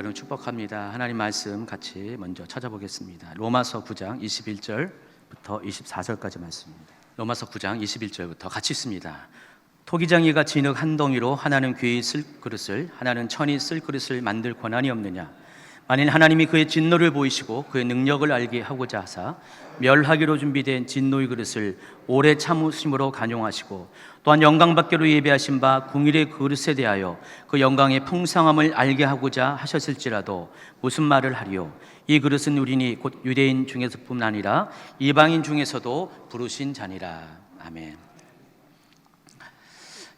여러분 축복합니다. 하나님 말씀 같이 먼저 찾아보겠습니다. 로마서 9장 21절부터 24절까지 말씀입니다. 로마서 9장 21절부터 같이 있습니다. 토기장이가 진흙 한 덩이로 하나는 귀히 쓸 그릇을 하나는 천이 쓸 그릇을 만들 권한이 없느냐? 만일 하나님이 그의 진노를 보이시고 그의 능력을 알게 하고자 하사 멸하기로 준비된 진노의 그릇을 오래 참으심으로 간용하시고 또한 영광받기로 예배하신 바 궁일의 그릇에 대하여 그 영광의 풍성함을 알게 하고자 하셨을지라도 무슨 말을 하리요? 이 그릇은 우리니 곧 유대인 중에서뿐 아니라 이방인 중에서도 부르신 자니라. 아멘.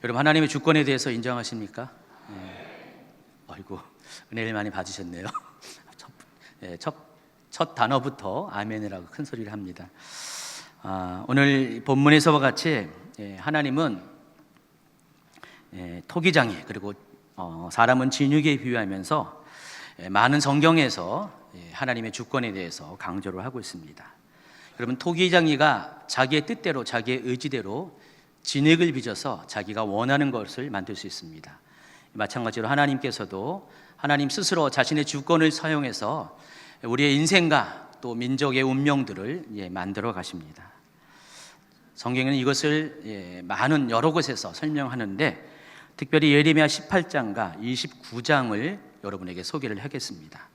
여러분, 하나님의 주권에 대해서 인정하십니까? 아이고, 은혜를 많이 받으셨네요. 첫 단어부터 아멘이라고 큰 소리를 합니다. 오늘 본문에서와 같이 하나님은 토기장이 그리고 사람은 진흙에 비유하면서 많은 성경에서 하나님의 주권에 대해서 강조를 하고 있습니다. 여러분, 토기장이가 자기의 뜻대로 자기의 의지대로 진흙을 빚어서 자기가 원하는 것을 만들 수 있습니다. 마찬가지로 하나님께서도 하나님 스스로 자신의 주권을 사용해서 우리의 인생과 또 민족의 운명들을 만들어 가십니다. 성경에는 이것을 많은 여러 곳에서 설명하는데 특별히 예레미야 18장과 29장을 여러분에게 소개를 하겠습니다.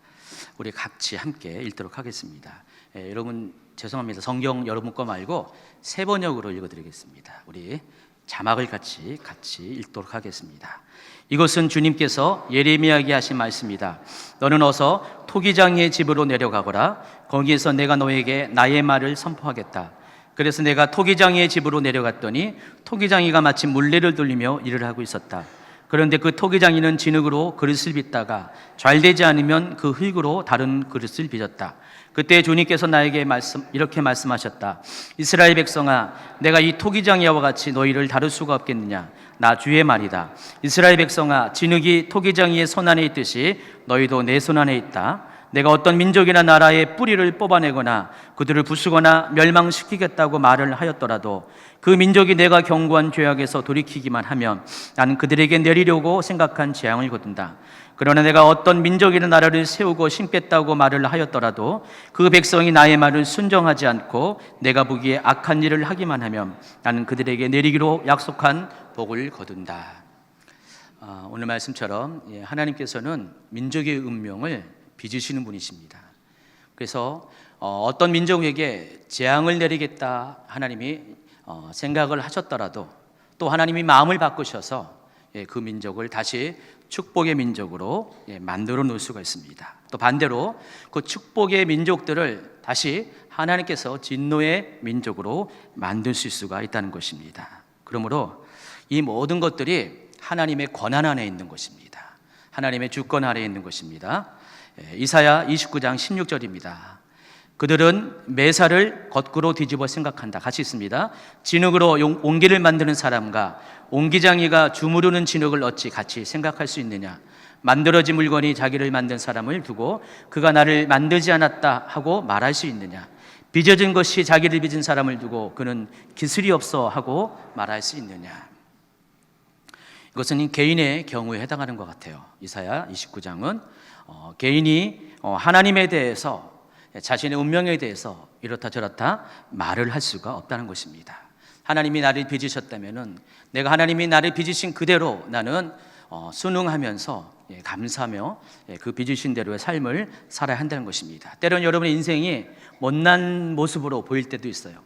우리 같이 함께 읽도록 하겠습니다. 여러분 죄송합니다. 성경 여러분 거 말고 세 번역으로 읽어드리겠습니다. 우리 자막을 같이 읽도록 하겠습니다. 이것은 주님께서 예레미야에게 하신 말씀이다. 너는 어서 토기장이의 집으로 내려가거라. 거기에서 내가 너에게 나의 말을 선포하겠다. 그래서 내가 토기장이의 집으로 내려갔더니 토기장이가 마치 물레를 돌리며 일을 하고 있었다. 그런데 그 토기장이는 진흙으로 그릇을 빚다가 잘되지 않으면 그 흙으로 다른 그릇을 빚었다. 그때 주님께서 나에게 이렇게 말씀하셨다. 이스라엘 백성아, 내가 이 토기장이와 같이 너희를 다룰 수가 없겠느냐? 나 주의 말이다. 이스라엘 백성아, 진흙이 토기장이의 손 안에 있듯이 너희도 내 손 안에 있다. 내가 어떤 민족이나 나라의 뿌리를 뽑아내거나 그들을 부수거나 멸망시키겠다고 말을 하였더라도 그 민족이 내가 경고한 죄악에서 돌이키기만 하면 나는 그들에게 내리려고 생각한 재앙을 거둔다. 그러나 내가 어떤 민족이나 나라를 세우고 심겠다고 말을 하였더라도 그 백성이 나의 말을 순종하지 않고 내가 보기에 악한 일을 하기만 하면 나는 그들에게 내리기로 약속한 복을 거둔다. 오늘 말씀처럼 하나님께서는 민족의 운명을 빚으시는 분이십니다. 그래서 어떤 민족에게 재앙을 내리겠다 하나님이 생각을 하셨더라도 또 하나님이 마음을 바꾸셔서 그 민족을 다시 축복의 민족으로 만들어 놓을 수가 있습니다. 또 반대로 그 축복의 민족들을 다시 하나님께서 진노의 민족으로 만들 수가 있다는 것입니다. 그러므로 이 모든 것들이 하나님의 권한 안에 있는 것입니다. 하나님의 주권 아래에 있는 것입니다. 이사야 29장 16절입니다. 그들은 매사를 거꾸로 뒤집어 생각한다. 같이 있습니다. 진흙으로 옹기를 만드는 사람과 옹기장이가 주무르는 진흙을 어찌 같이 생각할 수 있느냐? 만들어진 물건이 자기를 만든 사람을 두고 그가 나를 만들지 않았다 하고 말할 수 있느냐? 빚어진 것이 자기를 빚은 사람을 두고 그는 기술이 없어 하고 말할 수 있느냐? 이것은 개인의 경우에 해당하는 것 같아요. 이사야 29장은 개인이 하나님에 대해서 자신의 운명에 대해서 이렇다 저렇다 말을 할 수가 없다는 것입니다. 하나님이 나를 빚으셨다면은 내가 하나님이 나를 빚으신 그대로 나는 순응하면서 감사하며 그 빚으신 대로의 삶을 살아야 한다는 것입니다. 때로는 여러분의 인생이 못난 모습으로 보일 때도 있어요.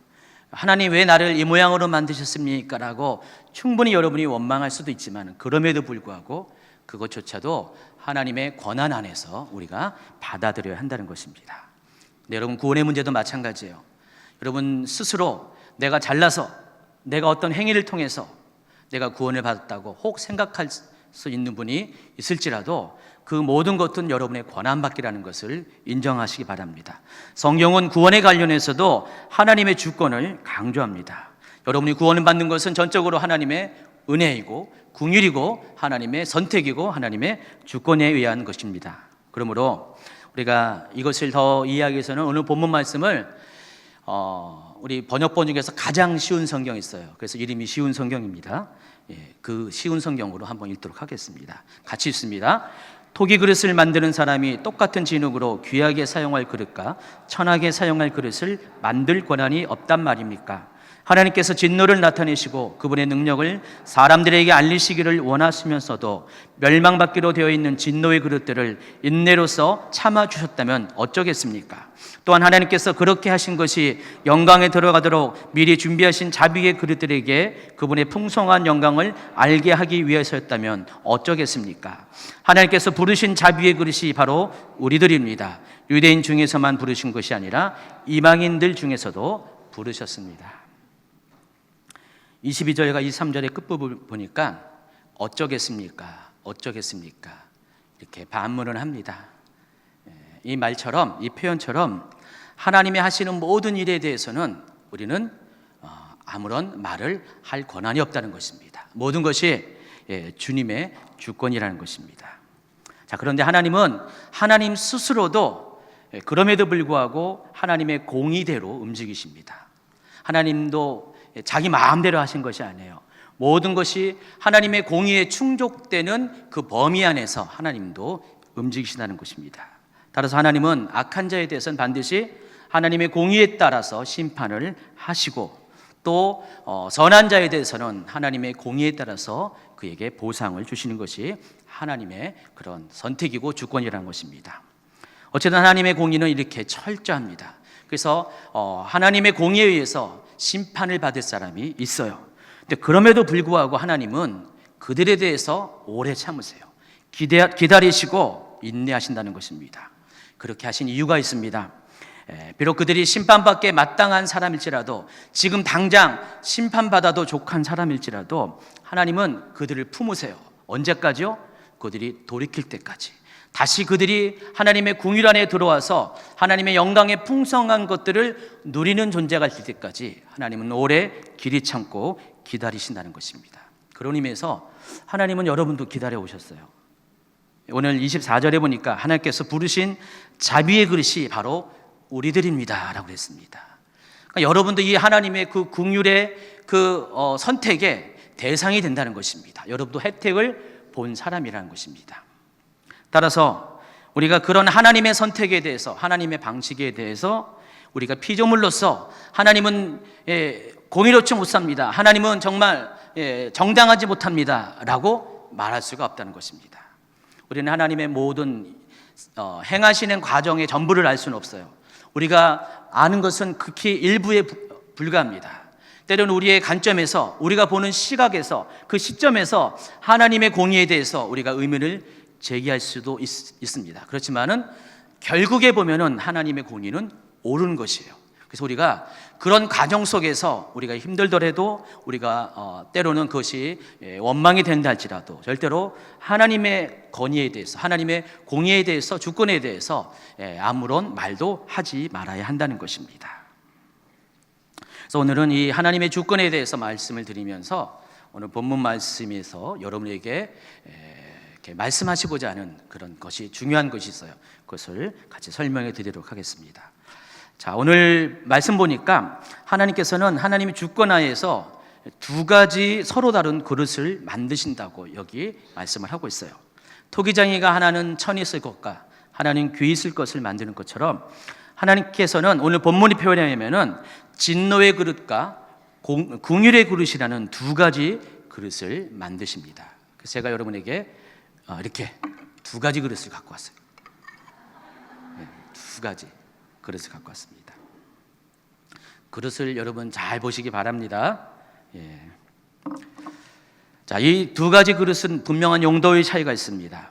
하나님 왜 나를 이 모양으로 만드셨습니까? 라고 충분히 여러분이 원망할 수도 있지만 그럼에도 불구하고 그것조차도 하나님의 권한 안에서 우리가 받아들여야 한다는 것입니다. 네, 여러분 구원의 문제도 마찬가지예요. 여러분 스스로 내가 잘나서 내가 어떤 행위를 통해서 내가 구원을 받았다고 혹 생각할 수 있는 분이 있을지라도 그 모든 것은 여러분의 권한받기라는 것을 인정하시기 바랍니다. 성경은 구원에 관련해서도 하나님의 주권을 강조합니다. 여러분이 구원을 받는 것은 전적으로 하나님의 은혜이고 긍휼이고 하나님의 선택이고 하나님의 주권에 의한 것입니다. 그러므로 우리가 이것을 더 이해하기 위해서는 오늘 본문 말씀을 우리 번역본 중에서 가장 쉬운 성경이 있어요. 그래서 이름이 쉬운 성경입니다. 그 쉬운 성경으로 한번 읽도록 하겠습니다. 같이 읽습니다. 토기 그릇을 만드는 사람이 똑같은 진흙으로 귀하게 사용할 그릇과 천하게 사용할 그릇을 만들 권한이 없단 말입니까? 하나님께서 진노를 나타내시고 그분의 능력을 사람들에게 알리시기를 원하시면서도 멸망받기로 되어 있는 진노의 그릇들을 인내로써 참아주셨다면 어쩌겠습니까? 또한 하나님께서 그렇게 하신 것이 영광에 들어가도록 미리 준비하신 자비의 그릇들에게 그분의 풍성한 영광을 알게 하기 위해서였다면 어쩌겠습니까? 하나님께서 부르신 자비의 그릇이 바로 우리들입니다. 유대인 중에서만 부르신 것이 아니라 이방인들 중에서도 부르셨습니다. 22절과 23절의 끝부분 보니까 어쩌겠습니까? 어쩌겠습니까? 이렇게 반문을 합니다. 이 말처럼, 이 표현처럼 하나님이 하시는 모든 일에 대해서는 우리는 아무런 말을 할 권한이 없다는 것입니다. 모든 것이 주님의 주권이라는 것입니다. 자, 그런데 하나님은 하나님 스스로도 그럼에도 불구하고 하나님의 공의대로 움직이십니다. 하나님도 자기 마음대로 하신 것이 아니에요. 모든 것이 하나님의 공의에 충족되는 그 범위 안에서 하나님도 움직이신다는 것입니다. 따라서 하나님은 악한 자에 대해서는 반드시 하나님의 공의에 따라서 심판을 하시고 또 선한 자에 대해서는 하나님의 공의에 따라서 그에게 보상을 주시는 것이 하나님의 그런 선택이고 주권이라는 것입니다. 어쨌든 하나님의 공의는 이렇게 철저합니다. 그래서 하나님의 공의에 의해서 심판을 받을 사람이 있어요. 근데 그럼에도 불구하고 하나님은 그들에 대해서 오래 참으세요. 기다리시고 인내하신다는 것입니다. 그렇게 하신 이유가 있습니다. 비록 그들이 심판받게 마땅한 사람일지라도, 지금 당장 심판받아도 족한 사람일지라도 하나님은 그들을 품으세요. 언제까지요? 그들이 돌이킬 때까지. 다시 그들이 하나님의 궁율 안에 들어와서 하나님의 영광의 풍성한 것들을 누리는 존재가 될 때까지 하나님은 오래 길이 참고 기다리신다는 것입니다. 그런 의미에서 하나님은 여러분도 기다려 오셨어요. 오늘 24절에 보니까 하나님께서 부르신 자비의 그릇이 바로 우리들입니다 라고 했습니다. 그러니까 여러분도 이 하나님의 그 긍휼의 그 선택의 대상이 된다는 것입니다. 여러분도 혜택을 본 사람이라는 것입니다. 따라서 우리가 그런 하나님의 선택에 대해서, 하나님의 방식에 대해서 우리가 피조물로서 하나님은 공의롭지 못합니다, 하나님은 정말 정당하지 못합니다 라고 말할 수가 없다는 것입니다. 우리는 하나님의 모든 행하시는 과정의 전부를 알 수는 없어요. 우리가 아는 것은 극히 일부에 불과합니다. 때로는 우리의 관점에서, 우리가 보는 시각에서, 그 시점에서 하나님의 공의에 대해서 우리가 의문을 제기할 수도 있습니다. 그렇지만은 결국에 보면은 하나님의 공의는 옳은 것이에요. 그래서 우리가 그런 과정 속에서 우리가 힘들더라도 우리가 때로는 그것이 원망이 된다 할지라도 절대로 하나님의 권위에 대해서, 하나님의 공의에 대해서, 주권에 대해서 아무런 말도 하지 말아야 한다는 것입니다. 그래서 오늘은 이 하나님의 주권에 대해서 말씀을 드리면서 오늘 본문 말씀에서 여러분에게 이렇게 말씀하시고자 하는 그런 것이, 중요한 것이 있어요. 그것을 같이 설명해 드리도록 하겠습니다. 자, 오늘 말씀 보니까 하나님께서는 하나님의 주권하에서 두 가지 서로 다른 그릇을 만드신다고 여기 말씀을 하고 있어요. 토기장이가 하나는 천이 쓸 것과 하나는 귀 쓸 것을 만드는 것처럼 하나님께서는 오늘 본문이 표현하면은 진노의 그릇과 긍휼의 그릇이라는 두 가지 그릇을 만드십니다. 그래서 제가 여러분에게 이렇게 두 가지 그릇을 갖고 왔어요. 두 가지 그릇을 갖고 왔습니다. 그릇을 여러분 잘 보시기 바랍니다. 자, 이 두 가지 그릇은 분명한 용도의 차이가 있습니다.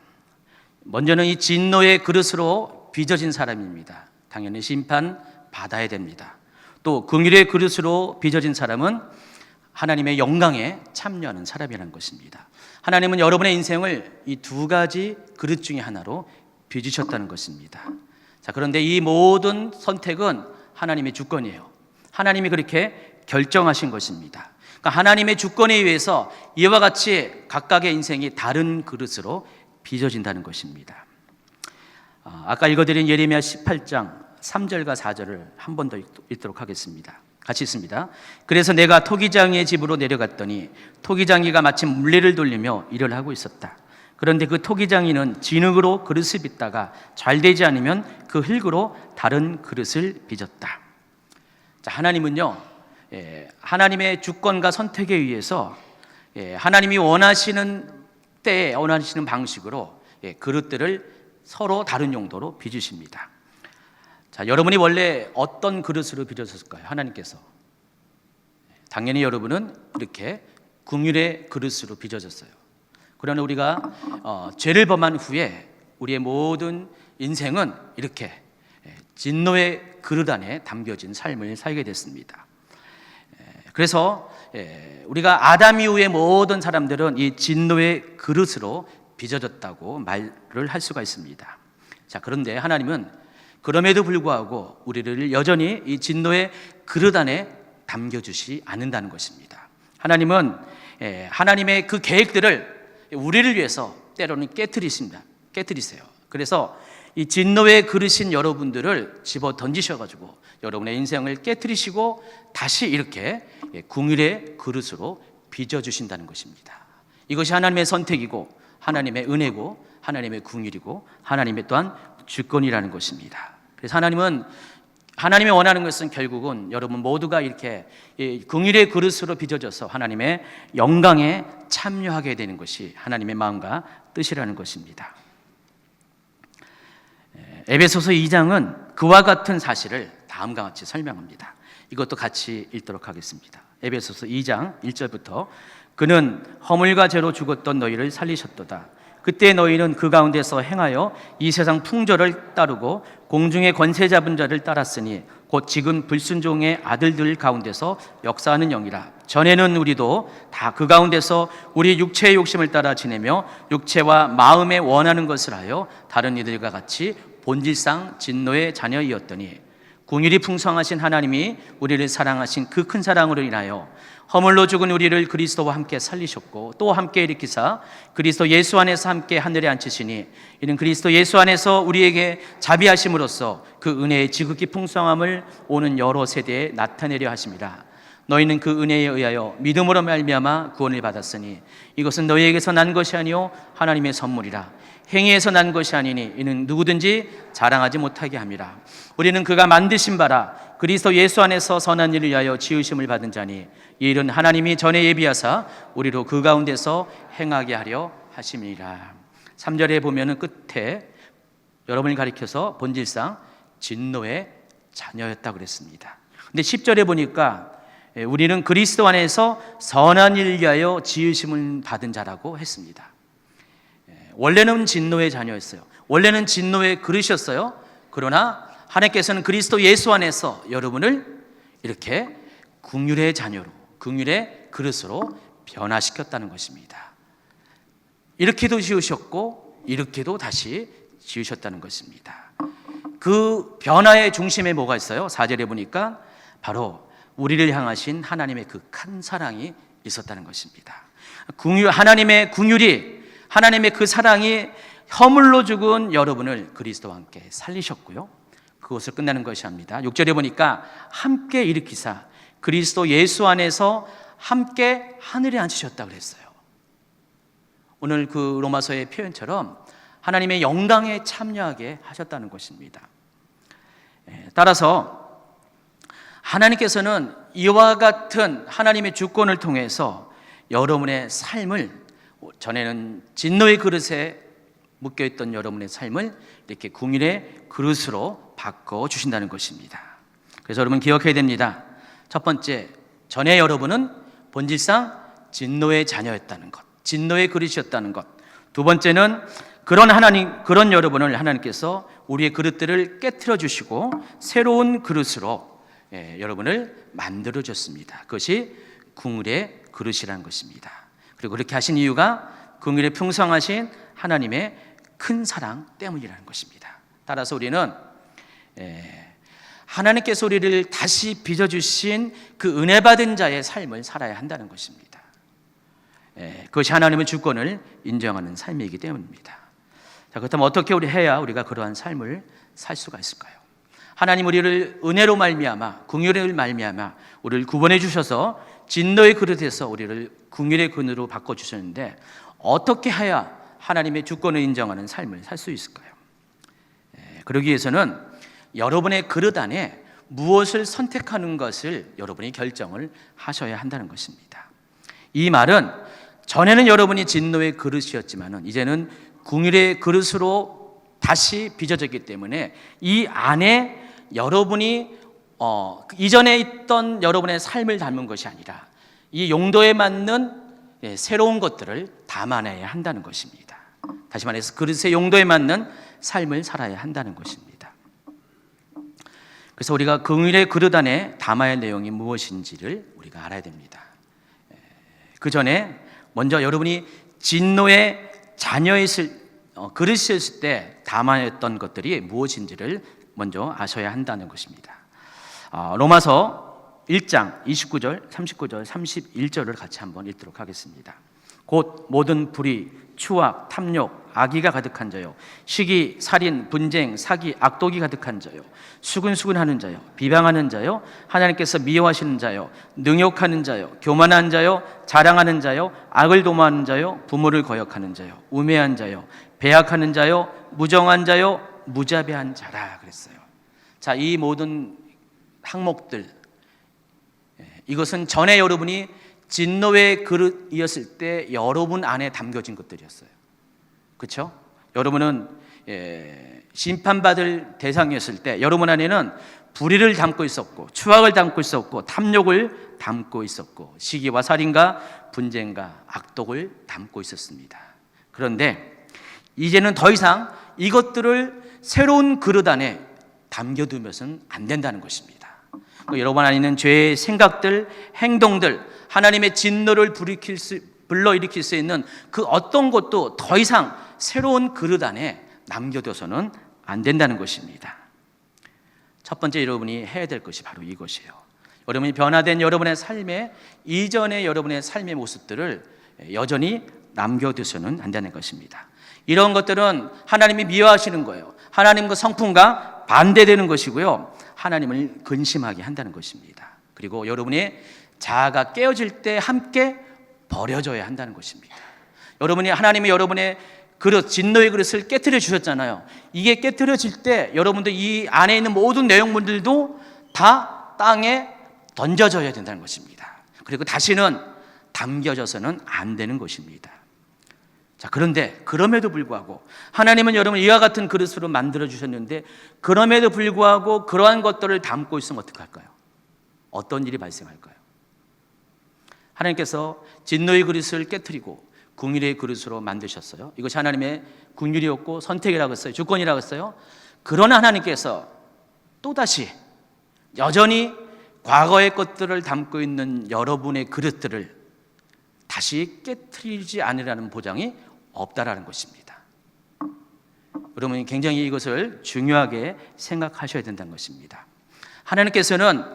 먼저는 이 진노의 그릇으로 빚어진 사람입니다. 당연히 심판 받아야 됩니다. 또 긍휼의 그릇으로 빚어진 사람은 하나님의 영광에 참여하는 사람이라는 것입니다. 하나님은 여러분의 인생을 이 두 가지 그릇 중에 하나로 빚으셨다는 것입니다. 자, 그런데 이 모든 선택은 하나님의 주권이에요. 하나님이 그렇게 결정하신 것입니다. 그러니까 하나님의 주권에 의해서 이와 같이 각각의 인생이 다른 그릇으로 빚어진다는 것입니다. 아까 읽어드린 예레미야 18장 3절과 4절을 한 번 더 읽도록 하겠습니다. 같이 있습니다. 그래서 내가 토기장이의 집으로 내려갔더니 토기장이가 마침 물레를 돌리며 일을 하고 있었다. 그런데 그 토기장이는 진흙으로 그릇을 빚다가 잘 되지 않으면 그 흙으로 다른 그릇을 빚었다. 자, 하나님은요, 하나님의 주권과 선택에 의해서 하나님이 원하시는 때에 원하시는 방식으로 그릇들을 서로 다른 용도로 빚으십니다. 자, 여러분이 원래 어떤 그릇으로 빚으셨을까요? 하나님께서. 당연히 여러분은 이렇게 긍휼의 그릇으로 빚어졌어요. 그러나 우리가 죄를 범한 후에 우리의 모든 인생은 이렇게 진노의 그릇 안에 담겨진 삶을 살게 됐습니다. 그래서 우리가 아담 이후의 모든 사람들은 이 진노의 그릇으로 빚어졌다고 말을 할 수가 있습니다. 자, 그런데 하나님은 그럼에도 불구하고 우리를 여전히 이 진노의 그릇 안에 담겨주시 않는다는 것입니다. 하나님은 하나님의 그 계획들을 우리를 위해서 때로는 깨트리세요. 그래서 이 진노의 그릇인 여러분들을 집어 던지셔가지고 여러분의 인생을 깨트리시고 다시 이렇게 긍휼의 그릇으로 빚어주신다는 것입니다. 이것이 하나님의 선택이고 하나님의 은혜고 하나님의 긍휼이고 하나님의 또한 주권이라는 것입니다. 그래서 하나님은 하나님이 원하는 것은 결국은 여러분 모두가 이렇게 긍휼의 그릇으로 빚어져서 하나님의 영광에 참여하게 되는 것이 하나님의 마음과 뜻이라는 것입니다. 에베소서 2장은 그와 같은 사실을 다음과 같이 설명합니다. 이것도 같이 읽도록 하겠습니다. 에베소서 2장 1절부터 그는 허물과 죄로 죽었던 너희를 살리셨도다. 그때 너희는 그 가운데서 행하여 이 세상 풍조를 따르고 공중의 권세 잡은 자를 따랐으니 곧 지금 불순종의 아들들 가운데서 역사하는 영이라. 전에는 우리도 다 그 가운데서 우리 육체의 욕심을 따라 지내며 육체와 마음에 원하는 것을 하여 다른 이들과 같이 본질상 진노의 자녀이었더니 긍휼이 풍성하신 하나님이 우리를 사랑하신 그 큰 사랑으로 인하여 허물로 죽은 우리를 그리스도와 함께 살리셨고 또 함께 일으키사 그리스도 예수 안에서 함께 하늘에 앉히시니 이는 그리스도 예수 안에서 우리에게 자비하심으로써 그 은혜의 지극히 풍성함을 오는 여러 세대에 나타내려 하심이라. 너희는 그 은혜에 의하여 믿음으로 말미암아 구원을 받았으니 이것은 너희에게서 난 것이 아니요 하나님의 선물이라. 행위에서 난 것이 아니니 이는 누구든지 자랑하지 못하게 함이라. 우리는 그가 만드신 바라 그리스도 예수 안에서 선한 일을 위하여 지으심을 받은 자니 이 일은 하나님이 전에 예비하사 우리로 그 가운데서 행하게 하려 하심이라. 3절에 보면은 끝에 여러분을 가리켜서 본질상 진노의 자녀였다고 그랬습니다. 근데 10절에 보니까 우리는 그리스도 안에서 선한 일을 위하여 지으심을 받은 자라고 했습니다. 원래는 진노의 자녀였어요. 원래는 진노의 그릇이었어요. 그러나 하나님께서는 그리스도 예수 안에서 여러분을 이렇게 긍휼의 자녀로, 긍휼의 그릇으로 변화시켰다는 것입니다. 이렇게도 지으셨고 이렇게도 다시 지으셨다는 것입니다. 그 변화의 중심에 뭐가 있어요? 4절에 보니까 바로 우리를 향하신 하나님의 그 큰 사랑이 있었다는 것입니다. 하나님의 긍휼이, 하나님의 그 사랑이 허물로 죽은 여러분을 그리스도와 함께 살리셨고요. 그것을 끝내는 것이 아닙니다. 6절에 보니까 함께 일으키사 그리스도 예수 안에서 함께 하늘에 앉히셨다고 그랬어요. 오늘 그 로마서의 표현처럼 하나님의 영광에 참여하게 하셨다는 것입니다. 따라서 하나님께서는 이와 같은 하나님의 주권을 통해서 여러분의 삶을, 전에는 진노의 그릇에 묶여있던 여러분의 삶을 이렇게 긍휼의 그릇으로 바꿔주신다는 것입니다. 그래서 여러분 기억해야 됩니다. 첫 번째, 전에 여러분은 본질상 진노의 자녀였다는 것, 진노의 그릇이었다는 것. 두 번째는 그런 여러분을 하나님께서 우리의 그릇들을 깨트려 주시고 새로운 그릇으로 여러분을 만들어 줬습니다. 그것이 긍휼의 그릇이라는 것입니다. 그리고 그렇게 하신 이유가 긍휼의 풍성하신 하나님의 큰 사랑 때문이라는 것입니다. 따라서 우리는 하나님께서 우리를 다시 빚어주신 그 은혜 받은 자의 삶을 살아야 한다는 것입니다. 그것이 하나님의 주권을 인정하는 삶이기 때문입니다. 자, 그렇다면 어떻게 해야 우리가 그러한 삶을 살 수가 있을까요? 하나님 우리를 은혜로 말미암아, 긍휼을 말미암아 우리를 구원해 주셔서 진노의 그릇에서 우리를 긍휼의 근으로 바꿔 주셨는데 어떻게 해야 하나님의 주권을 인정하는 삶을 살 수 있을까요? 그러기 위해서는 여러분의 그릇 안에 무엇을 선택하는 것을 여러분이 결정을 하셔야 한다는 것입니다. 이 말은 전에는 여러분이 진노의 그릇이었지만은 이제는 긍휼의 그릇으로 다시 빚어졌기 때문에 이 안에 여러분이 이전에 있던 여러분의 삶을 담은 것이 아니라 이 용도에 맞는 새로운 것들을 담아내야 한다는 것입니다. 다시 말해서 그릇의 용도에 맞는 삶을 살아야 한다는 것입니다. 그래서 우리가 긍휼의 그릇 안에 담아야 할 내용이 무엇인지를 우리가 알아야 됩니다. 그 전에 먼저 여러분이 진노의 자녀였을 그릇이었을 때 담아야 했던 것들이 무엇인지를 먼저 아셔야 한다는 것입니다. 로마서 1장 29절, 39절, 31절을 같이 한번 읽도록 하겠습니다. 곧 모든 불의, 추악, 탐욕, 악의가 가득한 자요, 시기, 살인, 분쟁, 사기, 악독이 가득한 자요, 수근수근하는 자요, 비방하는 자요, 하나님께서 미워하시는 자요, 능욕하는 자요, 교만한 자요, 자랑하는 자요, 악을 도모하는 자요, 부모를 거역하는 자요, 우매한 자요, 배약하는 자요, 무정한 자요, 무자비한 자라 그랬어요. 자, 이 모든 항목들, 이것은 전에 여러분이 진노의 그릇이었을 때 여러분 안에 담겨진 것들이었어요. 그렇죠? 여러분은 심판받을 대상이었을 때 여러분 안에는 불의를 담고 있었고, 추악을 담고 있었고, 탐욕을 담고 있었고, 시기와 살인과 분쟁과 악독을 담고 있었습니다. 그런데 이제는 더 이상 이것들을 새로운 그릇 안에 담겨두면서는 안 된다는 것입니다. 여러분 안에 있는 죄의 생각들, 행동들, 하나님의 진노를 불러일으킬 수 있는 그 어떤 것도 더 이상 새로운 그릇 안에 남겨둬서는 안 된다는 것입니다. 첫 번째 여러분이 해야 될 것이 바로 이것이에요. 여러분이 변화된 여러분의 삶에 이전의 여러분의 삶의 모습들을 여전히 남겨두서는 안 되는 것입니다. 이런 것들은 하나님이 미워하시는 거예요. 하나님과 성품과 반대되는 것이고요, 하나님을 근심하게 한다는 것입니다. 그리고 여러분의 자아가 깨어질 때 함께 버려져야 한다는 것입니다. 여러분이 하나님이 여러분의 그릇, 진노의 그릇을 깨트려 주셨잖아요. 이게 깨트려질 때 여러분들 이 안에 있는 모든 내용물들도 다 땅에 던져져야 된다는 것입니다. 그리고 다시는 담겨져서는 안 되는 것입니다. 자, 그런데 그럼에도 불구하고 하나님은 여러분 이와 같은 그릇으로 만들어 주셨는데, 그럼에도 불구하고 그러한 것들을 담고 있으면 어떻게 할까요? 어떤 일이 발생할까요? 하나님께서 진노의 그릇을 깨트리고 긍휼의 그릇으로 만드셨어요. 이것이 하나님의 긍휼이었고 선택이라고 했어요. 주권이라고 했어요. 그러나 하나님께서 또다시 여전히 과거의 것들을 담고 있는 여러분의 그릇들을 다시 깨트리지 않으라는 보장이 없다라는 것입니다. 여러분이 굉장히 이것을 중요하게 생각하셔야 된다는 것입니다. 하나님께서는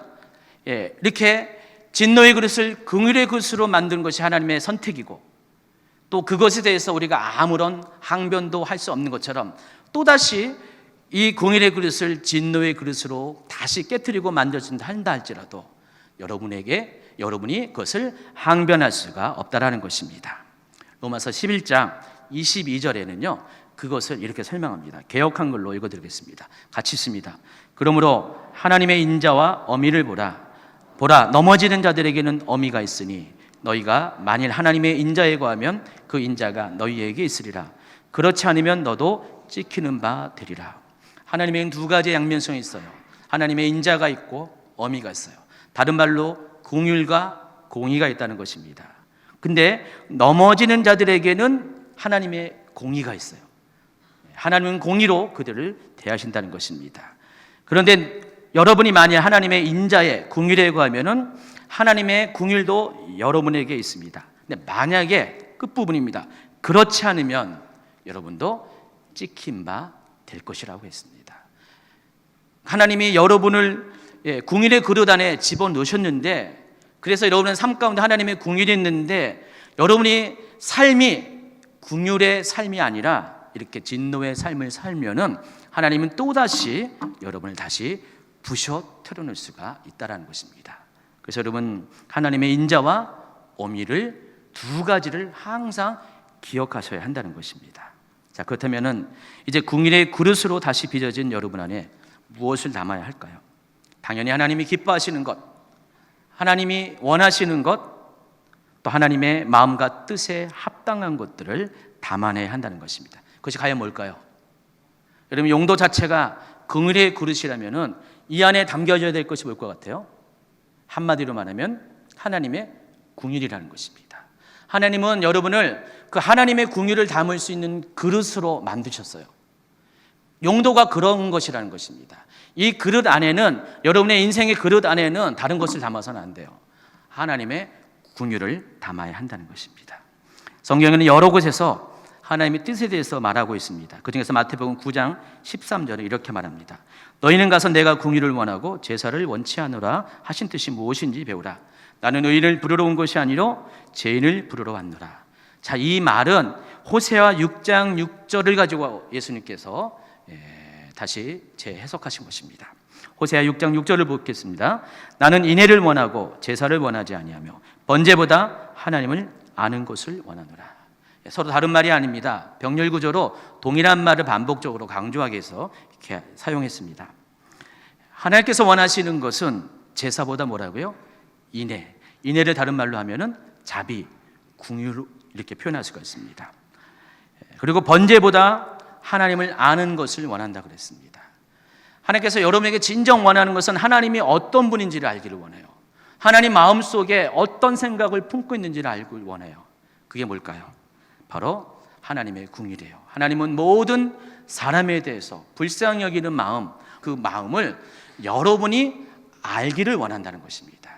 이렇게 진노의 그릇을 긍휼의 그릇으로 만든 것이 하나님의 선택이고, 또 그것에 대해서 우리가 아무런 항변도 할 수 없는 것처럼 또다시 이 긍휼의 그릇을 진노의 그릇으로 다시 깨트리고 만들어진다 한다 할지라도 여러분이 그것을 항변할 수가 없다라는 것입니다. 로마서 11장 22절에는요 그것을 이렇게 설명합니다. 개역한 걸로 읽어드리겠습니다. 같이 있습니다. 그러므로 하나님의 인자와 어미를 보라 넘어지는 자들에게는 어미가 있으니 너희가 만일 하나님의 인자에 거하면 그 인자가 너희에게 있으리라. 그렇지 않으면 너도 찍히는 바 되리라. 하나님에게는 두 가지의 양면성이 있어요. 하나님의 인자가 있고 어미가 있어요. 다른 말로 긍휼과 공의가 있다는 것입니다. 근데 넘어지는 자들에게는 하나님의 공의가 있어요. 하나님은 공의로 그들을 대하신다는 것입니다. 그런데 여러분이 만약 하나님의 인자에 긍휼에 거하면은 하나님의 긍휼도 여러분에게 있습니다. 근데 만약에 끝부분입니다. 그렇지 않으면 여러분도 찍힌 바 될 것이라고 했습니다. 하나님이 여러분을 긍휼의 그릇 안에 집어넣으셨는데, 그래서 여러분은 삶 가운데 하나님의 긍휼이 있는데 여러분이 삶이 긍휼의 삶이 아니라 이렇게 진노의 삶을 살면은 하나님은 또다시 여러분을 다시 부셔 틀어놓을 수가 있다는 것입니다. 그래서 여러분 하나님의 인자와 어미를 두 가지를 항상 기억하셔야 한다는 것입니다. 자, 그렇다면은 이제 궁일의 그릇으로 다시 빚어진 여러분 안에 무엇을 담아야 할까요? 당연히 하나님이 기뻐하시는 것, 하나님이 원하시는 것, 또 하나님의 마음과 뜻에 합당한 것들을 담아내야 한다는 것입니다. 그것이 과연 뭘까요? 여러분, 용도 자체가 긍휼의 그릇이라면은 이 안에 담겨져야 될 것이 뭘 것 같아요? 한마디로 말하면 하나님의 긍휼이라는 것입니다. 하나님은 여러분을 그 하나님의 긍휼을 담을 수 있는 그릇으로 만드셨어요. 용도가 그런 것이라는 것입니다. 이 그릇 안에는, 여러분의 인생의 그릇 안에는 다른 것을 담아서는 안 돼요. 하나님의 긍휼을 담아야 한다는 것입니다. 성경에는 여러 곳에서 하나님의 뜻에 대해서 말하고 있습니다. 그중에서 마태복음 9장 13절에 이렇게 말합니다. 너희는 가서 내가 긍휼을 원하고 제사를 원치 않노라 하신 뜻이 무엇인지 배우라. 나는 의인을 부르러 온 것이 아니로 죄인을 부르러 왔노라. 자, 이 말은 호세아 6장 6절을 가지고 예수님께서 다시 재해석하신 것입니다. 호세아 6장 6절을 보겠습니다. 나는 인애를 원하고 제사를 원하지 아니하며 번제보다 하나님을 아는 것을 원하노라. 서로 다른 말이 아닙니다. 병렬 구조로 동일한 말을 반복적으로 강조하기 위해서 이렇게 사용했습니다. 하나님께서 원하시는 것은 제사보다 뭐라고요? 인애. 인애를 다른 말로 하면은 자비, 긍휼 이렇게 표현할 수가 있습니다. 그리고 번제보다 하나님을 아는 것을 원한다 그랬습니다. 하나님께서 여러분에게 진정 원하는 것은 하나님이 어떤 분인지를 알기를 원해요. 하나님 마음속에 어떤 생각을 품고 있는지를 알고 원해요. 그게 뭘까요? 바로 하나님의 긍휼이에요. 하나님은 모든 사람에 대해서 불쌍히 여기는 마음, 그 마음을 여러분이 알기를 원한다는 것입니다.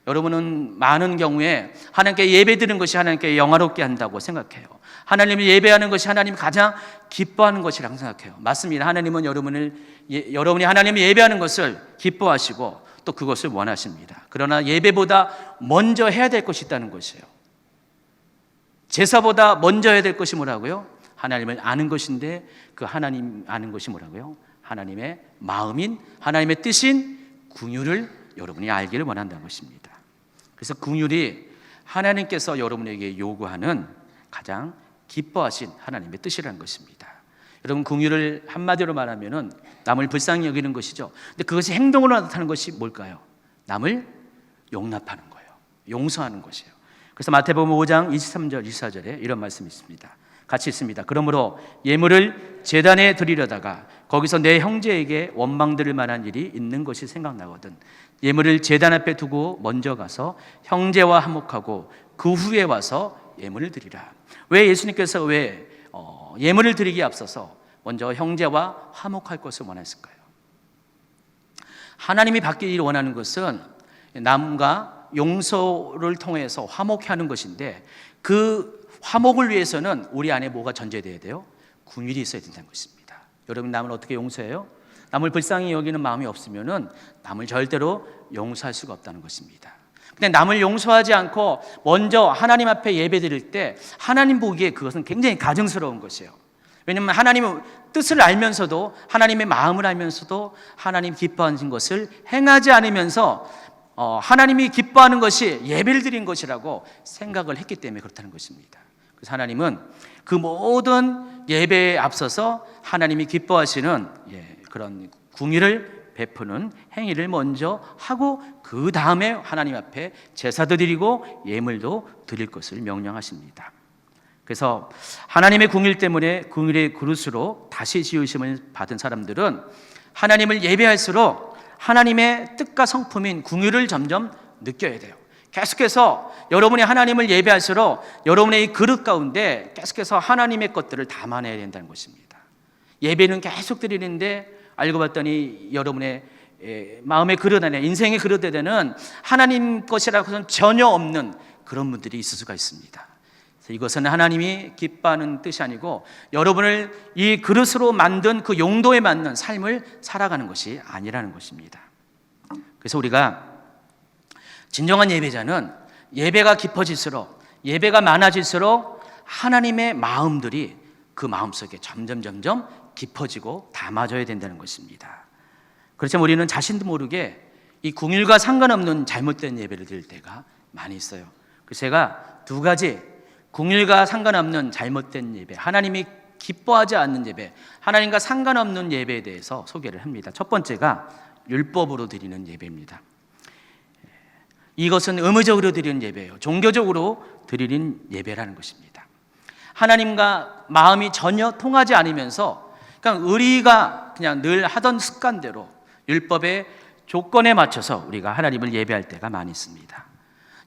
여러분은 많은 경우에 하나님께 예배드리는 것이 하나님께 영화롭게 한다고 생각해요. 하나님을 예배하는 것이 하나님이 가장 기뻐하는 것이라고 생각해요. 맞습니다. 하나님은 여러분이 하나님을 예배하는 것을 기뻐하시고 또 그것을 원하십니다. 그러나 예배보다 먼저 해야 될 것이 있다는 것이에요. 제사보다 먼저 해야 될 것이 뭐라고요? 하나님을 아는 것인데 그 하나님 아는 것이 뭐라고요? 하나님의 마음인, 하나님의 뜻인 긍휼을 여러분이 알기를 원한다는 것입니다. 그래서 긍휼이 하나님께서 여러분에게 요구하는 가장 기뻐하신 하나님의 뜻이라는 것입니다. 여러분, 긍휼을 한마디로 말하면은 남을 불쌍히 여기는 것이죠. 근데 그것이 행동으로 나타나는 것이 뭘까요? 남을 용납하는 거예요. 용서하는 것이에요. 그래서 마태복음 5장 23절 24절에 이런 말씀이 있습니다. 같이 있습니다. 그러므로 예물을 제단에 드리려다가 거기서 내 형제에게 원망들을 만한 일이 있는 것이 생각나거든 예물을 제단 앞에 두고 먼저 가서 형제와 화목하고 그 후에 와서 예물을 드리라. 왜 예수님께서 예물을 드리기에 앞서서 먼저 형제와 화목할 것을 원했을까요? 하나님이 받기를 원하는 것은 남과 용서를 통해서 화목해 하는 것인데 그 화목을 위해서는 우리 안에 뭐가 전제되어야 돼요? 긍휼이 있어야 된다는 것입니다. 여러분, 남을 어떻게 용서해요? 남을 불쌍히 여기는 마음이 없으면은 남을 절대로 용서할 수가 없다는 것입니다. 근데 남을 용서하지 않고 먼저 하나님 앞에 예배드릴 때 하나님 보기에 그것은 굉장히 가증스러운 것이에요. 왜냐하면 하나님의 뜻을 알면서도 하나님의 마음을 알면서도 하나님 기뻐하신 것을 행하지 않으면서 하나님이 기뻐하는 것이 예배를 드린 것이라고 생각을 했기 때문에 그렇다는 것입니다. 그래서 하나님은 그 모든 예배에 앞서서 하나님이 기뻐하시는 그런 긍휼을 베푸는 행위를 먼저 하고 그 다음에 하나님 앞에 제사도 드리고 예물도 드릴 것을 명령하십니다. 그래서 하나님의 긍휼 때문에 긍휼의 그릇으로 다시 지으심을 받은 사람들은 하나님을 예배할수록 하나님의 뜻과 성품인 긍휼을 점점 느껴야 돼요. 계속해서 여러분이 하나님을 예배할수록 여러분의 이 그릇 가운데 계속해서 하나님의 것들을 담아내야 된다는 것입니다. 예배는 계속 드리는데 알고 봤더니 여러분의 마음의 그릇 안에, 인생의 그릇에는 하나님 것이라고는 전혀 없는 그런 분들이 있을 수가 있습니다. 그래서 이것은 하나님이 기뻐하는 뜻이 아니고 여러분을 이 그릇으로 만든 그 용도에 맞는 삶을 살아가는 것이 아니라는 것입니다. 그래서 우리가 진정한 예배자는 예배가 깊어질수록, 예배가 많아질수록 하나님의 마음들이 그 마음속에 점점 깊어지고 담아져야 된다는 것입니다. 그렇지만 우리는 자신도 모르게 이 긍휼과 상관없는 잘못된 예배를 드릴 때가 많이 있어요. 그래서 제가 두 가지 궁일과 상관없는 잘못된 예배, 하나님이 기뻐하지 않는 예배, 하나님과 상관없는 예배에 대해서 소개를 합니다. 첫 번째가 율법으로 드리는 예배입니다. 이것은 의무적으로 드리는 예배예요. 종교적으로 드리는 예배라는 것입니다. 하나님과 마음이 전혀 통하지 않으면서 그냥 우리가 그냥 늘 하던 습관대로 율법의 조건에 맞춰서 우리가 하나님을 예배할 때가 많이 있습니다.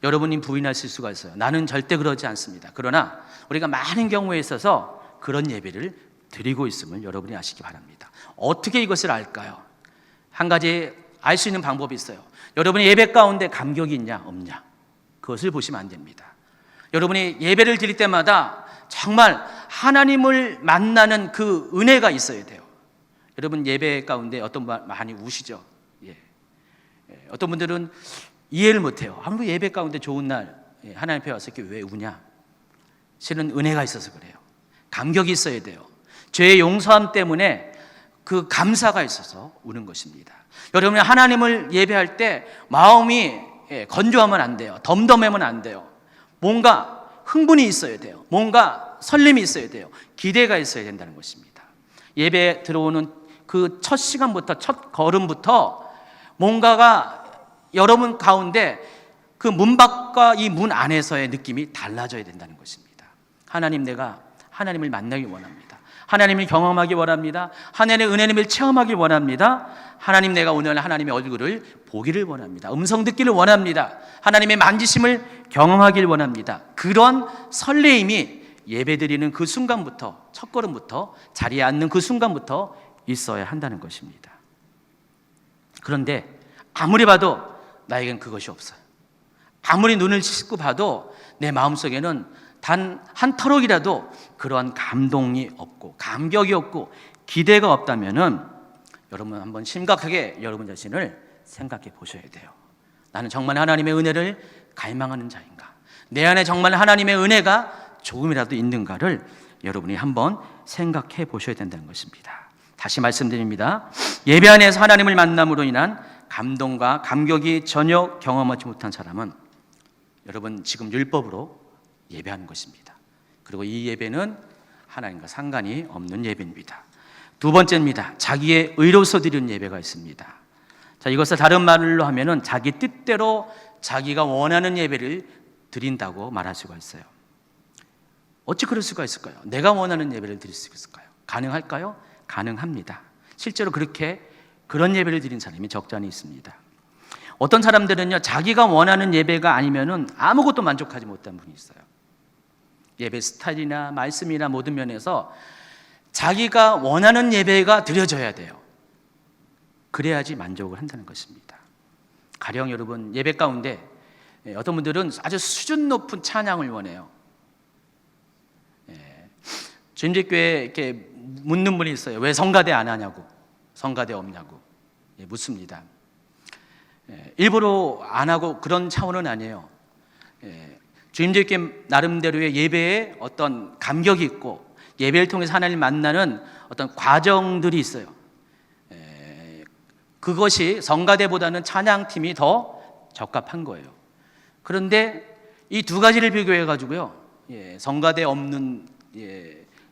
여러분이 부인하실 수가 있어요. 나는 절대 그러지 않습니다. 그러나 우리가 많은 경우에 있어서 그런 예배를 드리고 있음을 여러분이 아시기 바랍니다. 어떻게 이것을 알까요? 한 가지 알 수 있는 방법이 있어요. 여러분이 예배 가운데 감격이 있냐 없냐, 그것을 보시면 안 됩니다. 여러분이 예배를 드릴 때마다 정말 하나님을 만나는 그 은혜가 있어야 돼요. 여러분 예배 가운데 어떤 분 많이 우시죠? 어떤 분들은 이해를 못해요. 아무리 예배 가운데 좋은 날 하나님 앞에 와서 이렇게 왜 우냐? 실은 은혜가 있어서 그래요. 감격이 있어야 돼요. 죄의 용서함 때문에 그 감사가 있어서 우는 것입니다. 여러분이 하나님을 예배할 때 마음이 건조하면 안 돼요. 덤덤하면 안 돼요. 뭔가 흥분이 있어야 돼요. 뭔가 설렘이 있어야 돼요. 기대가 있어야 된다는 것입니다. 예배 들어오는 그 첫 시간부터, 첫 걸음부터 뭔가가 여러분 가운데 그 문 밖과 이 문 안에서의 느낌이 달라져야 된다는 것입니다. 하나님, 내가 하나님을 만나기 원합니다. 하나님을 경험하기 원합니다. 하나님의 은혜님을 체험하기 원합니다. 하나님, 내가 오늘 하나님의 얼굴을 보기를 원합니다. 음성 듣기를 원합니다. 하나님의 만지심을 경험하길 원합니다. 그런 설레임이 예배드리는 그 순간부터, 첫걸음부터, 자리에 앉는 그 순간부터 있어야 한다는 것입니다. 그런데 아무리 봐도 나에겐 그것이 없어요. 아무리 눈을 씻고 봐도 내 마음속에는 단 한 터럭이라도 그러한 감동이 없고 감격이 없고 기대가 없다면은 여러분 한번 심각하게 여러분 자신을 생각해 보셔야 돼요. 나는 정말 하나님의 은혜를 갈망하는 자인가? 내 안에 정말 하나님의 은혜가 조금이라도 있는가를 여러분이 한번 생각해 보셔야 된다는 것입니다. 다시 말씀드립니다. 예배 안에서 하나님을 만남으로 인한 감동과 감격이 전혀 경험하지 못한 사람은 여러분 지금 율법으로 예배하는 것입니다. 그리고 이 예배는 하나님과 상관이 없는 예배입니다. 두 번째입니다. 자기의 의로서 드리는 예배가 있습니다. 자, 이것을 다른 말로 하면은 자기 뜻대로 자기가 원하는 예배를 드린다고 말할 수가 있어요. 어찌 그럴 수가 있을까요? 내가 원하는 예배를 드릴 수 있을까요? 가능할까요? 가능합니다. 실제로 그런 예배를 드린 사람이 적잖이 있습니다. 어떤 사람들은요, 자기가 원하는 예배가 아니면은 아무것도 만족하지 못한 분이 있어요. 예배 스타일이나 말씀이나 모든 면에서 자기가 원하는 예배가 드려져야 돼요. 그래야지 만족을 한다는 것입니다. 가령 여러분 예배 가운데 어떤 분들은 아주 수준 높은 찬양을 원해요. 주임제교회에 이렇게 묻는 분이 있어요. 왜 성가대 안 하냐고, 성가대 없냐고 묻습니다. 일부러 안 하고 그런 차원은 아니에요. 주임제교회 나름대로의 예배에 어떤 감격이 있고 예배를 통해서 하나님을 만나는 어떤 과정들이 있어요. 그것이 성가대보다는 찬양팀이 더 적합한 거예요. 그런데 이 두 가지를 비교해 가지고요, 성가대 없는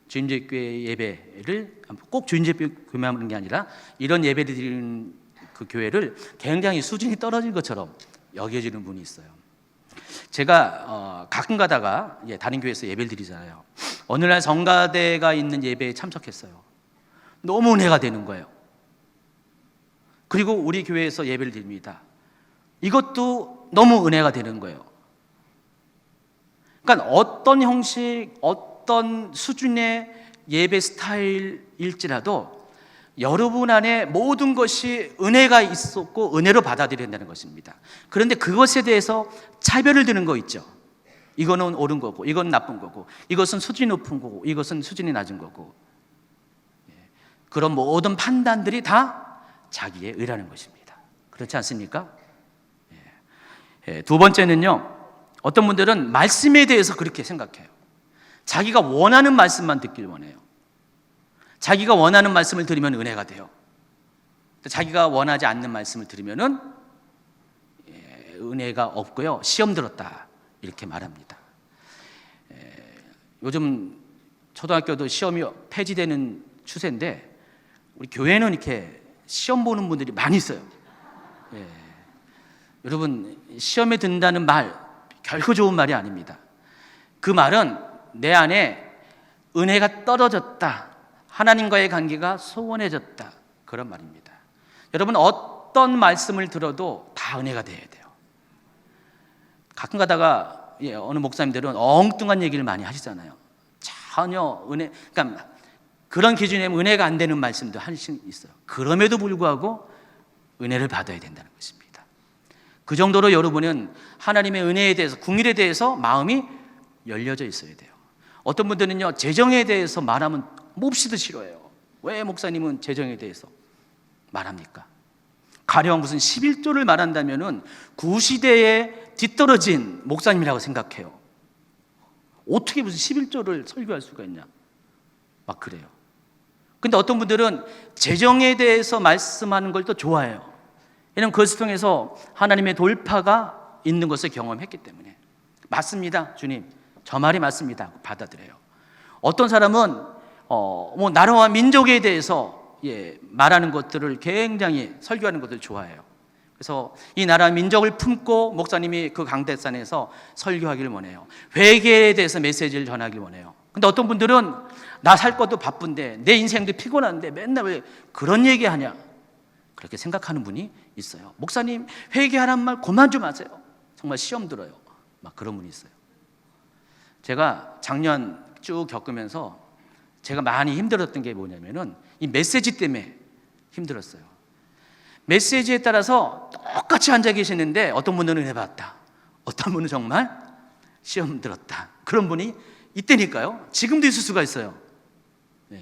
주임제교회 예배를 꼭 주임제교회만 하는 게 아니라 이런 예배를 드리는 그 교회를 굉장히 수준이 떨어진 것처럼 여겨지는 분이 있어요. 제가 가끔 가다가 다른 교회에서 예배를 드리잖아요. 어느 날 성가대가 있는 예배에 참석했어요. 너무 은혜가 되는 거예요. 그리고 우리 교회에서 예배를 드립니다. 이것도 너무 은혜가 되는 거예요. 그러니까 어떤 형식, 어떤 수준의 예배 스타일일지라도 여러분 안에 모든 것이 은혜가 있었고 은혜로 받아들여야 된다는 것입니다. 그런데 그것에 대해서 차별을 두는 거 있죠. 이거는 옳은 거고, 이건 나쁜 거고, 이것은 수준이 높은 거고, 이것은 수준이 낮은 거고, 그런 모든 판단들이 다 자기의 의라는 것입니다. 그렇지 않습니까? 두 번째는요, 어떤 분들은 말씀에 대해서 그렇게 생각해요. 자기가 원하는 말씀만 듣길 원해요. 자기가 원하는 말씀을 들으면 은혜가 돼요. 자기가 원하지 않는 말씀을 들으면은 은혜가 없고요, 시험 들었다 이렇게 말합니다. 요즘 초등학교도 시험이 폐지되는 추세인데 우리 교회는 이렇게 시험 보는 분들이 많이 있어요. 예. 여러분, 시험에 든다는 말 결코 좋은 말이 아닙니다. 그 말은 내 안에 은혜가 떨어졌다, 하나님과의 관계가 소원해졌다, 그런 말입니다. 여러분, 어떤 말씀을 들어도 다 은혜가 돼야 돼요. 가끔 가다가 어느 목사님들은 엉뚱한 얘기를 많이 하시잖아요. 전혀 그러니까 그런 기준에 은혜가 안 되는 말씀도 하나씩 있어요. 그럼에도 불구하고 은혜를 받아야 된다는 것입니다. 그 정도로 여러분은 하나님의 은혜에 대해서, 긍휼에 대해서 마음이 열려져 있어야 돼요. 어떤 분들은요, 재정에 대해서 말하면 몹시도 싫어해요. 왜 목사님은 재정에 대해서 말합니까? 가령 무슨 11조를 말한다면은 구시대에 뒤떨어진 목사님이라고 생각해요. 어떻게 무슨 11조를 설교할 수가 있냐, 막 그래요. 근데 어떤 분들은 재정에 대해서 말씀하는 걸 또 좋아해요. 왜냐하면 그것을 통해서 하나님의 돌파가 있는 것을 경험했기 때문에. 맞습니다, 주님, 저 말이 맞습니다, 받아들여요. 어떤 사람은 나라와 민족에 대해서 말하는 것들을 굉장히 설교하는 것을 좋아해요. 그래서 이 나라 민족을 품고 목사님이 그 강대산에서 설교하기를 원해요. 회개에 대해서 메시지를 전하기를 원해요. 근데 어떤 분들은 나 살 것도 바쁜데 내 인생도 피곤한데 맨날 왜 그런 얘기하냐, 그렇게 생각하는 분이 있어요. 목사님, 회개하란 말 그만 좀 하세요, 정말 시험 들어요, 막 그런 분이 있어요. 제가 작년 쭉 겪으면서 제가 많이 힘들었던 게 뭐냐면은 이 메시지 때문에 힘들었어요. 메시지에 따라서 똑같이 앉아 계시는데 어떤 분은 은혜 받았다, 어떤 분은 정말 시험 들었다, 그런 분이 있다니까요. 지금도 있을 수가 있어요. 네.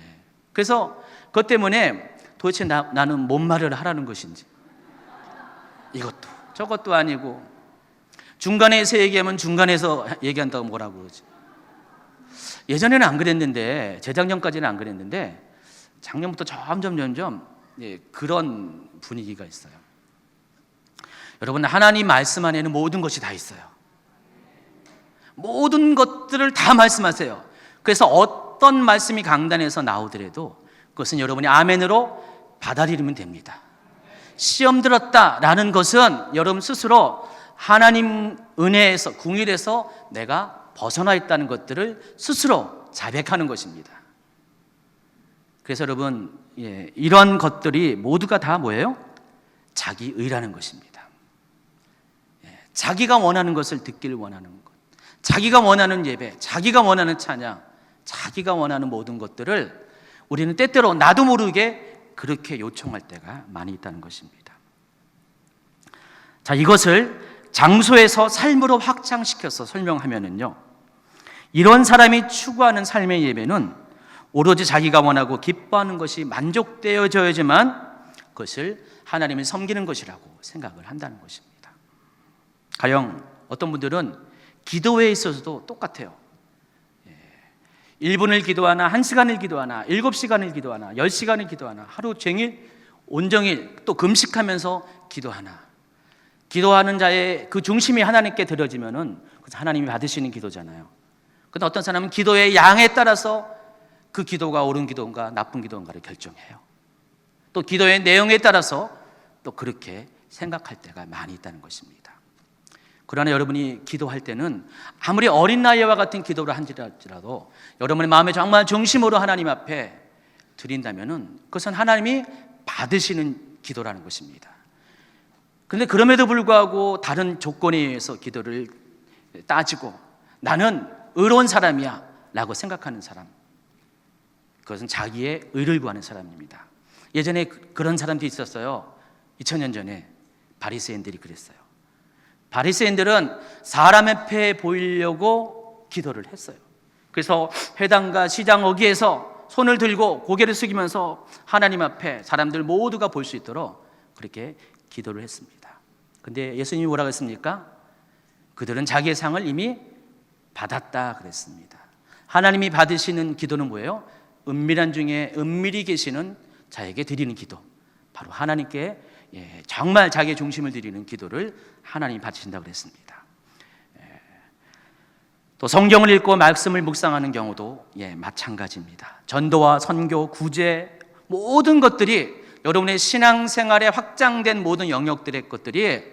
그래서 그것 때문에 도대체 나는 뭔 말을 하라는 것인지, 이것도 저것도 아니고, 중간에서 얘기하면 중간에서 얘기한다고 뭐라고 그러지. 예전에는 안 그랬는데, 재작년까지는 안 그랬는데 작년부터 점점 그런 분위기가 있어요. 여러분, 하나님 말씀 안에는 모든 것이 다 있어요. 모든 것들을 다 말씀하세요. 그래서 어떤 말씀이 강단에서 나오더라도 그것은 여러분이 아멘으로 받아들이면 됩니다. 시험 들었다라는 것은 여러분 스스로 하나님 은혜에서, 긍휼에서 내가 벗어나 있다는 것들을 스스로 자백하는 것입니다. 그래서 여러분, 이런 것들이 모두가 다 뭐예요? 자기의라는 것입니다. 자기가 원하는 것을 듣기를 원하는 것, 자기가 원하는 예배, 자기가 원하는 찬양, 자기가 원하는 모든 것들을 우리는 때때로 나도 모르게 그렇게 요청할 때가 많이 있다는 것입니다. 자, 이것을 장소에서 삶으로 확장시켜서 설명하면은요, 이런 사람이 추구하는 삶의 예배는 오로지 자기가 원하고 기뻐하는 것이 만족되어져야지만 그것을 하나님을 섬기는 것이라고 생각을 한다는 것입니다. 가령 어떤 분들은 기도에 있어서도 똑같아요. 1분을 기도하나, 1시간을 기도하나, 7시간을 기도하나, 10시간을 기도하나, 하루 종일 온종일 또 금식하면서 기도하나, 기도하는 자의 그 중심이 하나님께 드려지면은 하나님이 받으시는 기도잖아요. 그런데 어떤 사람은 기도의 양에 따라서 그 기도가 옳은 기도인가 나쁜 기도인가를 결정해요. 또 기도의 내용에 따라서 또 그렇게 생각할 때가 많이 있다는 것입니다. 그러나 여러분이 기도할 때는 아무리 어린 나이와 같은 기도를 한지라도 여러분의 마음에 정말 중심으로 하나님 앞에 드린다면은 그것은 하나님이 받으시는 기도라는 것입니다. 그런데 그럼에도 불구하고 다른 조건에 의해서 기도를 따지고 나는 의로운 사람이야 라고 생각하는 사람, 그것은 자기의 의를 구하는 사람입니다. 예전에 그런 사람들이 있었어요. 2000년 전에 바리새인들이 그랬어요. 바리새인들은 사람 앞에 보이려고 기도를 했어요. 그래서 회당과 시장 어귀에서 손을 들고 고개를 숙이면서 하나님 앞에 사람들 모두가 볼 수 있도록 그렇게 기도를 했습니다. 근데 예수님이 뭐라고 했습니까? 그들은 자기의 상을 이미 받았다 그랬습니다. 하나님이 받으시는 기도는 뭐예요? 은밀한 중에 은밀히 계시는 자에게 드리는 기도, 바로 하나님께 정말 자기의 중심을 드리는 기도를 하나님이 받으신다고 그랬습니다. 또 성경을 읽고 말씀을 묵상하는 경우도 마찬가지입니다. 전도와 선교, 구제 모든 것들이 여러분의 신앙생활에 확장된 모든 영역들의 것들이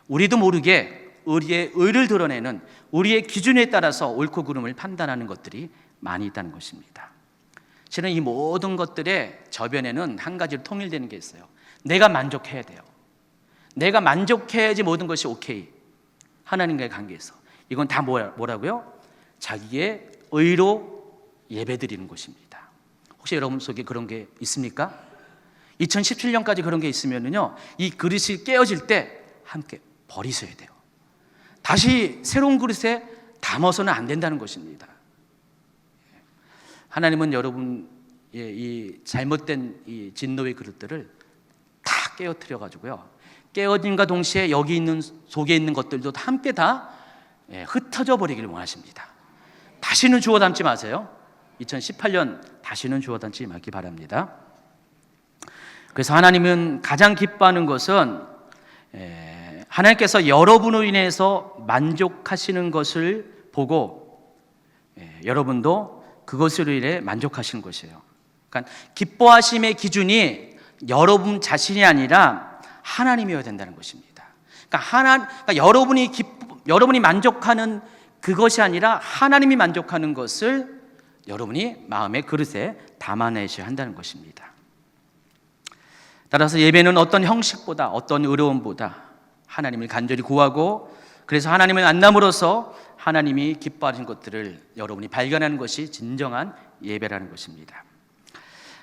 우리도 모르게 우리의 의를 드러내는 우리의 기준에 따라서 옳고 그름을 판단하는 것들이 많이 있다는 것입니다. 실은 이 모든 것들의 저변에는 한 가지로 통일되는 게 있어요. 내가 만족해야 돼요. 내가 만족해야지 모든 것이 오케이. 하나님과의 관계에서 이건 다 뭐라고요? 자기의 의로 예배드리는 것입니다. 혹시 여러분 속에 그런 게 있습니까? 2017년까지 그런 게 있으면요, 이 그릇이 깨어질 때 함께 버리셔야 돼요. 다시 새로운 그릇에 담아서는 안 된다는 것입니다. 하나님은 여러분의 이 잘못된 이 진노의 그릇들을 다 깨어뜨려 가지고요, 깨어짐과 동시에 여기 있는 속에 있는 것들도 함께 다 흩어져 버리기를 원하십니다. 다시는 주워 담지 마세요. 2018년 다시는 주워 담지 말기 바랍니다. 그래서 하나님은 가장 기뻐하는 것은 하나님께서 여러분으로 인해서 만족하시는 것을 보고 여러분도 그것으로 인해 만족하시는 것이에요. 그러니까 기뻐하심의 기준이 여러분 자신이 아니라 하나님이어야 된다는 것입니다. 그러니까 여러분이 만족하는 그것이 아니라 하나님이 만족하는 것을 여러분이 마음의 그릇에 담아내셔야 한다는 것입니다. 따라서 예배는 어떤 형식보다, 어떤 어려움보다 하나님을 간절히 구하고, 그래서 하나님을 만남으로써 하나님이 기뻐하시는 것들을 여러분이 발견하는 것이 진정한 예배라는 것입니다.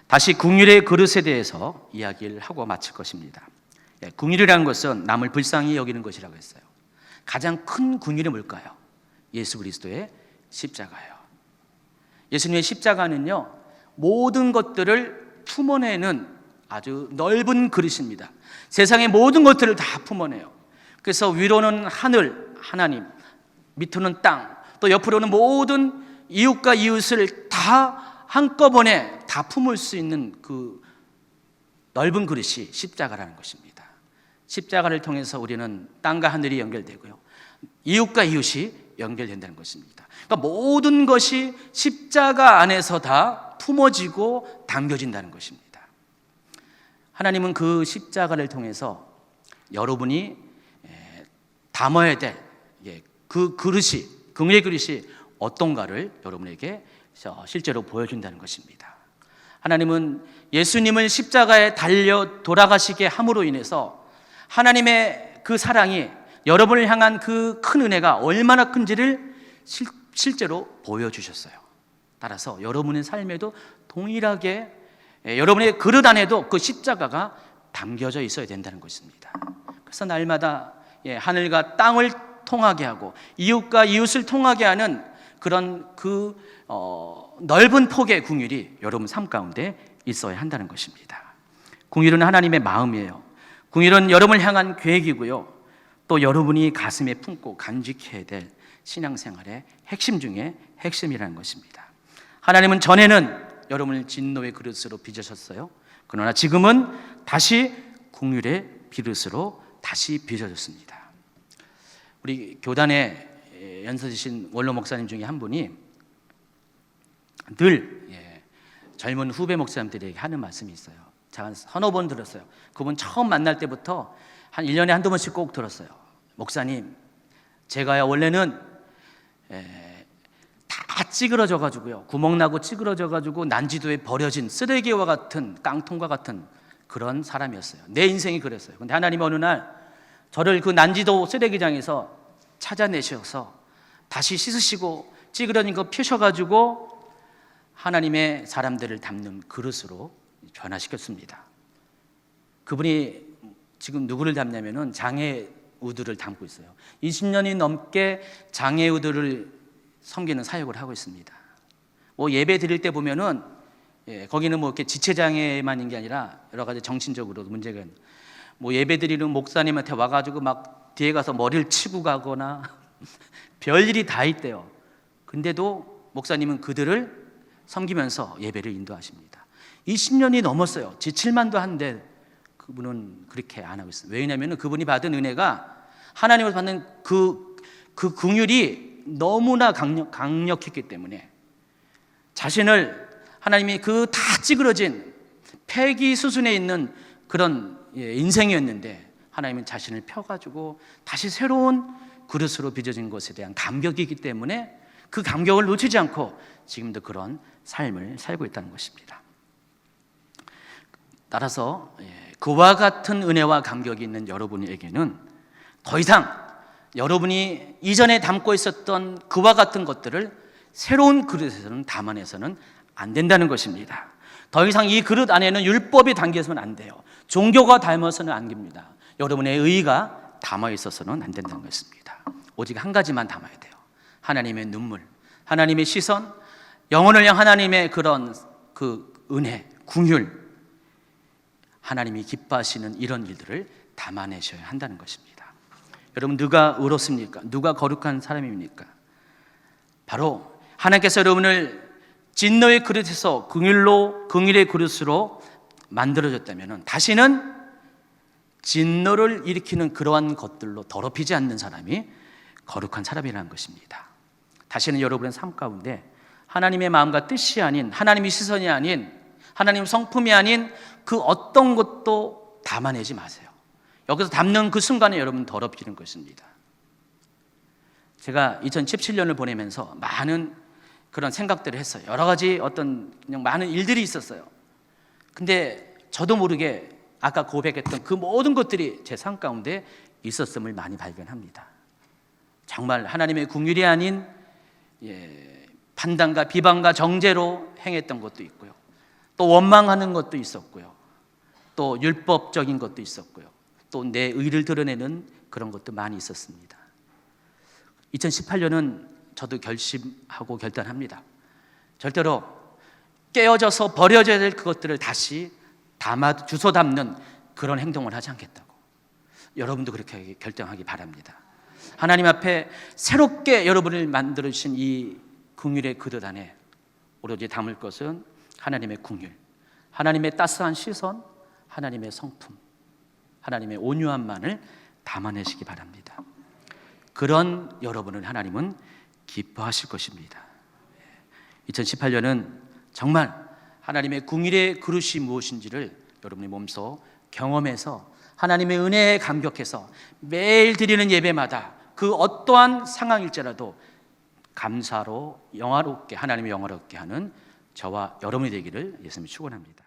다시 긍휼의 그릇에 대해서 이야기를 하고 마칠 것입니다. 긍휼이라는 것은 남을 불쌍히 여기는 것이라고 했어요. 가장 큰 긍휼이 뭘까요? 예수 그리스도의 십자가예요. 예수님의 십자가는요, 모든 것들을 품어내는 아주 넓은 그릇입니다. 세상의 모든 것들을 다 품어내요. 그래서 위로는 하늘, 하나님, 밑으로는 땅, 또 옆으로는 모든 이웃과 이웃을 다 한꺼번에 다 품을 수 있는 그 넓은 그릇이 십자가라는 것입니다. 십자가를 통해서 우리는 땅과 하늘이 연결되고요, 이웃과 이웃이 연결된다는 것입니다. 그러니까 모든 것이 십자가 안에서 다 품어지고 담겨진다는 것입니다. 하나님은 그 십자가를 통해서 여러분이 담아야 될 그 그릇이, 긍휼의 그릇이 어떤가를 여러분에게 실제로 보여준다는 것입니다. 하나님은 예수님을 십자가에 달려 돌아가시게 함으로 인해서 하나님의 그 사랑이 여러분을 향한 그 큰 은혜가 얼마나 큰지를 실제로 보여주셨어요. 따라서 여러분의 삶에도 동일하게 여러분의 그릇 안에도 그 십자가가 담겨져 있어야 된다는 것입니다. 그래서 날마다 하늘과 땅을 통하게 하고 이웃과 이웃을 통하게 하는 그런 넓은 폭의 긍휼이 여러분 삶 가운데 있어야 한다는 것입니다. 긍휼은 하나님의 마음이에요. 긍휼은 여러분을 향한 계획이고요, 또 여러분이 가슴에 품고 간직해야 될 신앙생활의 핵심 중에 핵심이라는 것입니다. 하나님은 전에는 여러분을 진노의 그릇으로 빚으셨어요. 그러나 지금은 다시 긍휼의 그릇으로 다시 빚어졌습니다. 우리 교단에 연서지신 원로 목사님 중에 한 분이 늘 젊은 후배 목사님들에게 하는 말씀이 있어요. 제가 서너 번 들었어요. 그분 처음 만날 때부터 한 1년에 한두 번씩 꼭 들었어요. 목사님, 제가요 원래는 다 찌그러져 가지고요, 구멍 나고 찌그러져 가지고 난지도에 버려진 쓰레기와 같은, 깡통과 같은 그런 사람이었어요. 내 인생이 그랬어요. 근데 하나님이 어느 날 저를 그 난지도 쓰레기장에서 찾아내셔서 다시 씻으시고 찌그러진 거 펴셔가지고 하나님의 사람들을 담는 그릇으로 변화시켰습니다. 그분이 지금 누구를 담냐면은 장애우들을 담고 있어요. 20년이 넘게 장애우들을 섬기는 사역을 하고 있습니다. 뭐 예배 드릴 때 보면은 거기는 뭐 이렇게 지체장애만인 게 아니라 여러 가지 정신적으로 문제가 있는, 뭐 예배 드리는 목사님한테 와가지고 막 뒤에 가서 머리를 치고 가거나 별일이 다 있대요. 근데도 목사님은 그들을 섬기면서 예배를 인도하십니다. 20년이 넘었어요. 지칠만도 한데 그분은 그렇게 안 하고 있어요. 왜냐하면 그분이 받은 은혜가, 하나님을 받는 그 긍휼이 너무나 강력했기 때문에 자신을 하나님이 그 다 찌그러진 폐기 수순에 있는 그런 인생이었는데 하나님은 자신을 펴가지고 다시 새로운 그릇으로 빚어진 것에 대한 감격이기 때문에 그 감격을 놓치지 않고 지금도 그런 삶을 살고 있다는 것입니다. 따라서 그와 같은 은혜와 감격이 있는 여러분에게는 더 이상 여러분이 이전에 담고 있었던 그와 같은 것들을 새로운 그릇에서는 담아내서는 안 된다는 것입니다. 더 이상 이 그릇 안에는 율법이 담겨서는 안 돼요. 종교가 담아서는 안 됩니다. 여러분의 의가 담아 있어서는 안 된다는 것입니다. 오직 한 가지만 담아야 돼요. 하나님의 눈물, 하나님의 시선, 영혼을 향한 하나님의 그런 그 은혜, 긍휼, 하나님이 기뻐하시는 이런 일들을 담아내셔야 한다는 것입니다. 여러분, 누가 의롭습니까? 누가 거룩한 사람입니까? 바로 하나님께서 여러분을 진노의 그릇에서 긍휼의 그릇으로 만들어졌다면 다시는 진노를 일으키는 그러한 것들로 더럽히지 않는 사람이 거룩한 사람이라는 것입니다. 다시는 여러분의 삶 가운데 하나님의 마음과 뜻이 아닌, 하나님의 시선이 아닌, 하나님의 성품이 아닌 그 어떤 것도 담아내지 마세요. 여기서 담는 그 순간에 여러분 더럽히는 것입니다. 제가 2017년을 보내면서 많은 그런 생각들을 했어요. 여러 가지 어떤 그냥 많은 일들이 있었어요. 근데 저도 모르게 아까 고백했던 그 모든 것들이 제 삶 가운데 있었음을 많이 발견합니다. 정말 하나님의 긍휼이 아닌 판단과 비방과 정죄로 행했던 것도 있고요. 또 원망하는 것도 있었고요. 또 율법적인 것도 있었고요. 또 내 의를 드러내는 그런 것도 많이 있었습니다. 2018년은 저도 결심하고 결단합니다. 절대로 깨어져서 버려져야 될 그것들을 다시 주워 담는 그런 행동을 하지 않겠다고. 여러분도 그렇게 결정하기 바랍니다. 하나님 앞에 새롭게 여러분을 만들어주신 이 긍휼의 그릇 안에 오로지 담을 것은 하나님의 긍휼, 하나님의 따스한 시선, 하나님의 성품, 하나님의 온유함만을 담아내시기 바랍니다. 그런 여러분을 하나님은 기뻐하실 것입니다. 2018년은 정말 하나님의 긍휼의 그릇이 무엇인지를 여러분의 몸소 경험해서 하나님의 은혜에 감격해서 매일 드리는 예배마다 그 어떠한 상황일지라도 감사로 영화롭게, 하나님의 영화롭게 하는 저와 여러분이 되기를 예수님이 축원합니다.